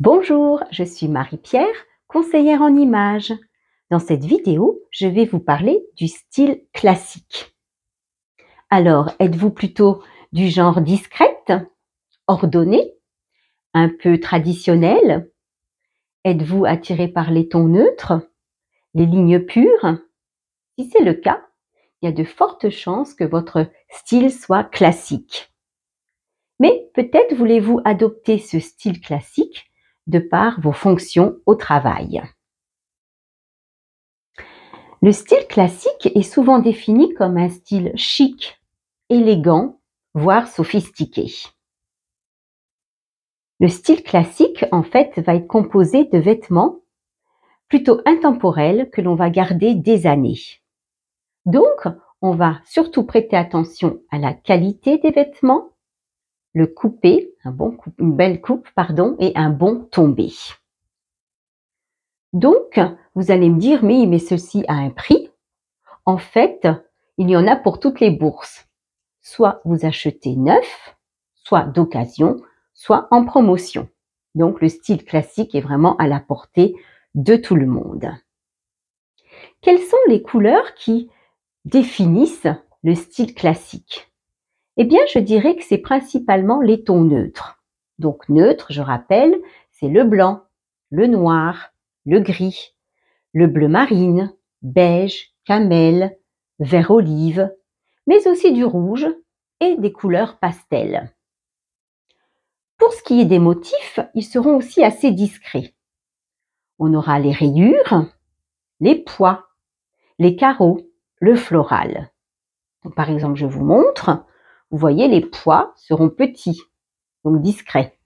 Bonjour, je suis Marie-Pierre, conseillère en images. Dans cette vidéo, je vais vous parler du style classique. Alors, êtes-vous plutôt du genre discrète, ordonnée, un peu traditionnelle? Êtes-vous attiré par les tons neutres, les lignes pures? Si c'est le cas, il y a de fortes chances que votre style soit classique. Mais peut-être voulez-vous adopter ce style classique de par vos fonctions au travail. Le style classique est souvent défini comme un style chic, élégant, voire sophistiqué. Le style classique, en fait, va être composé de vêtements plutôt intemporels que l'on va garder des années. Donc, on va surtout prêter attention à la qualité des vêtements, le coupé, une belle coupe, et un bon tombé. Donc, vous allez me dire, mais ceci a un prix. En fait, il y en a pour toutes les bourses. Soit vous achetez neuf, soit d'occasion, soit en promotion. Donc, le style classique est vraiment à la portée de tout le monde. Quelles sont les couleurs qui définissent le style classique? Eh bien, je dirais que c'est principalement les tons neutres. Donc, neutre, je rappelle, c'est le blanc, le noir, le gris, le bleu marine, beige, camel, vert olive, mais aussi du rouge et des couleurs pastel. Pour ce qui est des motifs, ils seront aussi assez discrets. On aura les rayures, les pois, les carreaux, le floral. Donc, par exemple, je vous montre, vous voyez, les pois seront petits, donc discrets.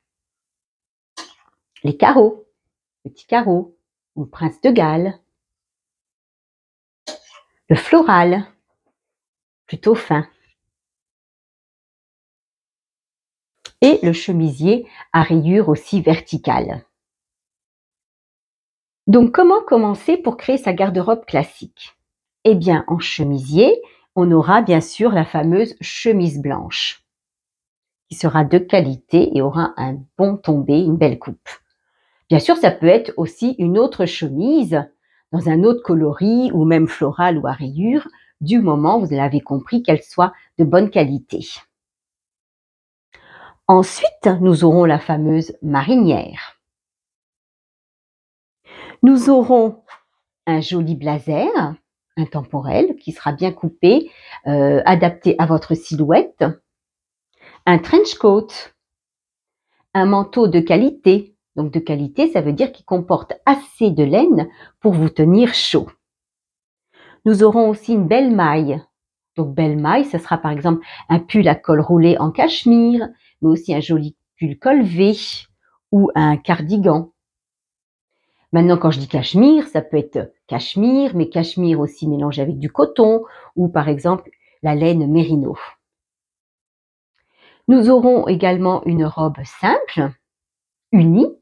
Les carreaux, petits carreaux, ou prince de Galles. Le floral, plutôt fin. Et le chemisier à rayures aussi verticales. Donc, comment commencer pour créer sa garde-robe classique? Eh bien, en chemisier, on aura bien sûr la fameuse chemise blanche, qui sera de qualité et aura un bon tombé, une belle coupe. Bien sûr, ça peut être aussi une autre chemise, dans un autre coloris, ou même floral ou à rayures, du moment, vous l'avez compris, qu'elle soit de bonne qualité. Ensuite, nous aurons la fameuse marinière. Nous aurons un joli blazer intemporel qui sera bien coupé, adapté à votre silhouette, un trench coat, un manteau de qualité. Donc de qualité, ça veut dire qu'il comporte assez de laine pour vous tenir chaud. Nous aurons aussi une belle maille. Donc belle maille, ce sera par exemple un pull à col roulé en cachemire, mais aussi un joli pull col V ou un cardigan. Maintenant, quand je dis cachemire, ça peut être cachemire, mais cachemire aussi mélangé avec du coton ou par exemple la laine mérino. Nous aurons également une robe simple, unie,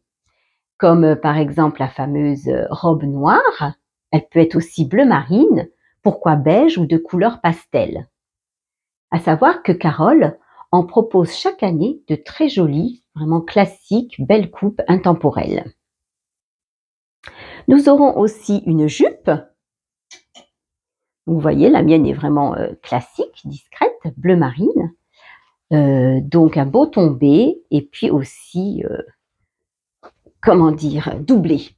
comme par exemple la fameuse robe noire. Elle peut être aussi bleu marine, pourquoi beige ou de couleur pastel. À savoir que Carole en propose chaque année de très jolies, vraiment classiques, belles coupes intemporelles. Nous aurons aussi une jupe. Vous voyez, la mienne est vraiment classique, discrète, bleu marine. Donc un beau tombé et puis aussi, doublé.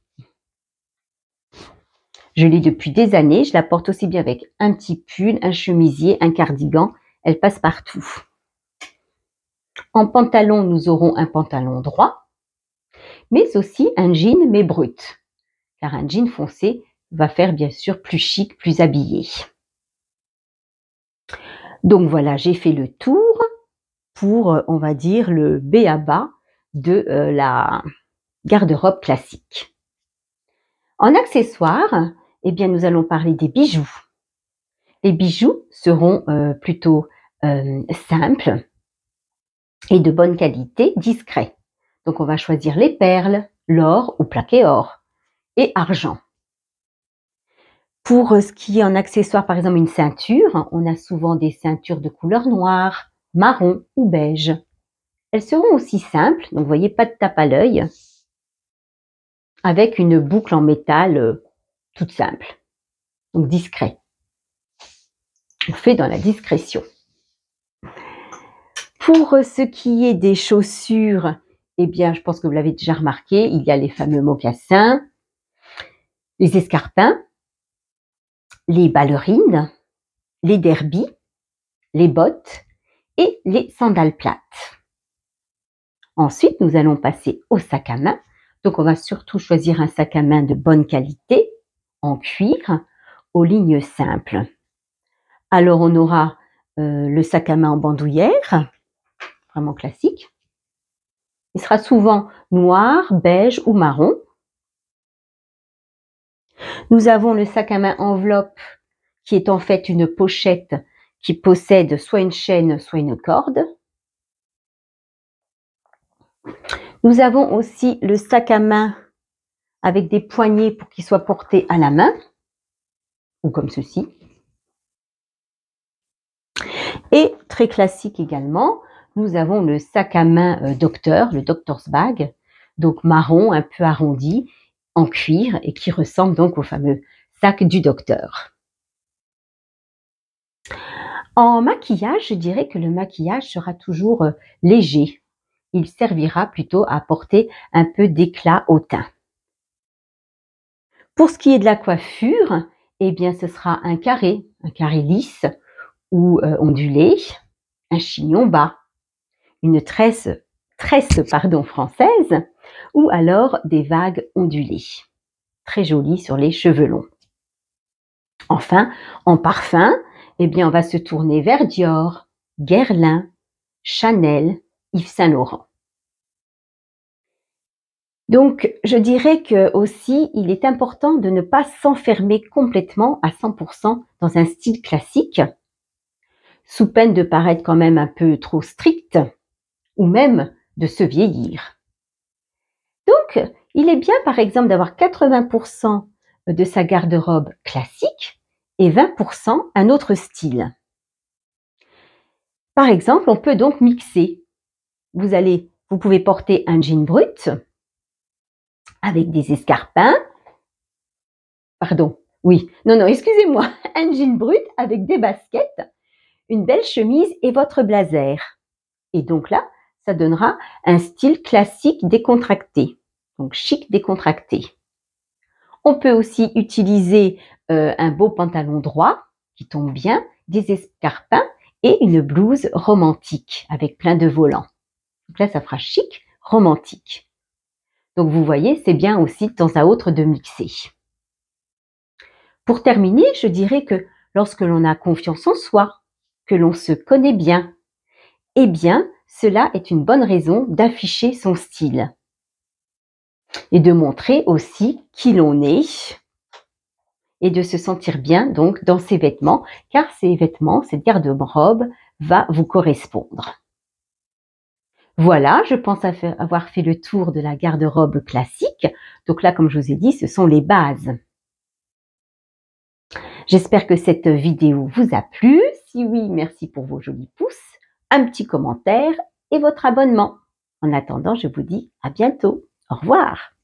Je l'ai depuis des années, je la porte aussi bien avec un petit pull, un chemisier, un cardigan, elle passe partout. En pantalon, nous aurons un pantalon droit, mais aussi un jean mais brut, car un jean foncé va faire bien sûr plus chic, plus habillé. Donc voilà, j'ai fait le tour pour, on va dire, le b.a.-ba de la garde-robe classique. En accessoires, eh bien, nous allons parler des bijoux. Les bijoux seront plutôt simples et de bonne qualité, discrets. Donc, on va choisir les perles, l'or ou plaqué or et argent. Pour ce qui est en accessoire, par exemple une ceinture, on a souvent des ceintures de couleur noire, marron ou beige. Elles seront aussi simples, donc vous voyez, pas de tape à l'œil. avec une boucle en métal toute simple, donc discret. On fait dans la discrétion. Pour ce qui est des chaussures, eh bien, je pense que vous l'avez déjà remarqué, il y a les fameux mocassins, les escarpins, les ballerines, les derbies, les bottes et les sandales plates. Ensuite, nous allons passer au sac à main. Donc, on va surtout choisir un sac à main de bonne qualité, en cuir, aux lignes simples. Alors, on aura le sac à main en bandoulière, vraiment classique. Il sera souvent noir, beige ou marron. Nous avons le sac à main enveloppe, qui est en fait une pochette qui possède soit une chaîne, soit une corde. Nous avons aussi le sac à main avec des poignées pour qu'il soit porté à la main, ou comme ceci. Et très classique également, nous avons le sac à main docteur, le doctor's bag, donc marron, un peu arrondi, en cuir et qui ressemble donc au fameux sac du docteur. En maquillage, je dirais que le maquillage sera toujours léger. Il servira plutôt à apporter un peu d'éclat au teint. Pour ce qui est de la coiffure, eh bien ce sera un carré lisse ou ondulé, un chignon bas, une tresse française, ou alors des vagues ondulées, très jolies sur les cheveux longs. Enfin, en parfum, eh bien on va se tourner vers Dior, Guerlain, Chanel, Yves Saint Laurent. Donc, je dirais que aussi, il est important de ne pas s'enfermer complètement à 100% dans un style classique, sous peine de paraître quand même un peu trop strict, ou même de se vieillir. Donc, il est bien, par exemple, d'avoir 80% de sa garde-robe classique et 20% un autre style. Par exemple, on peut donc mixer. Vous pouvez porter un jean brut, avec des escarpins, excusez-moi, un jean brut avec des baskets, une belle chemise et votre blazer. Et donc là, ça donnera un style classique décontracté, donc chic décontracté. On peut aussi utiliser un beau pantalon droit qui tombe bien, des escarpins et une blouse romantique avec plein de volants. Donc là, ça fera chic, romantique. Donc vous voyez, c'est bien aussi de temps à autre de mixer. Pour terminer, je dirais que lorsque l'on a confiance en soi, que l'on se connaît bien, eh bien, cela est une bonne raison d'afficher son style et de montrer aussi qui l'on est et de se sentir bien donc dans ses vêtements, car ces vêtements, cette garde-robe va vous correspondre. Voilà, je pense avoir fait le tour de la garde-robe classique. Donc là, comme je vous ai dit, ce sont les bases. J'espère que cette vidéo vous a plu. Si oui, merci pour vos jolis pouces, un petit commentaire et votre abonnement. En attendant, je vous dis à bientôt. Au revoir.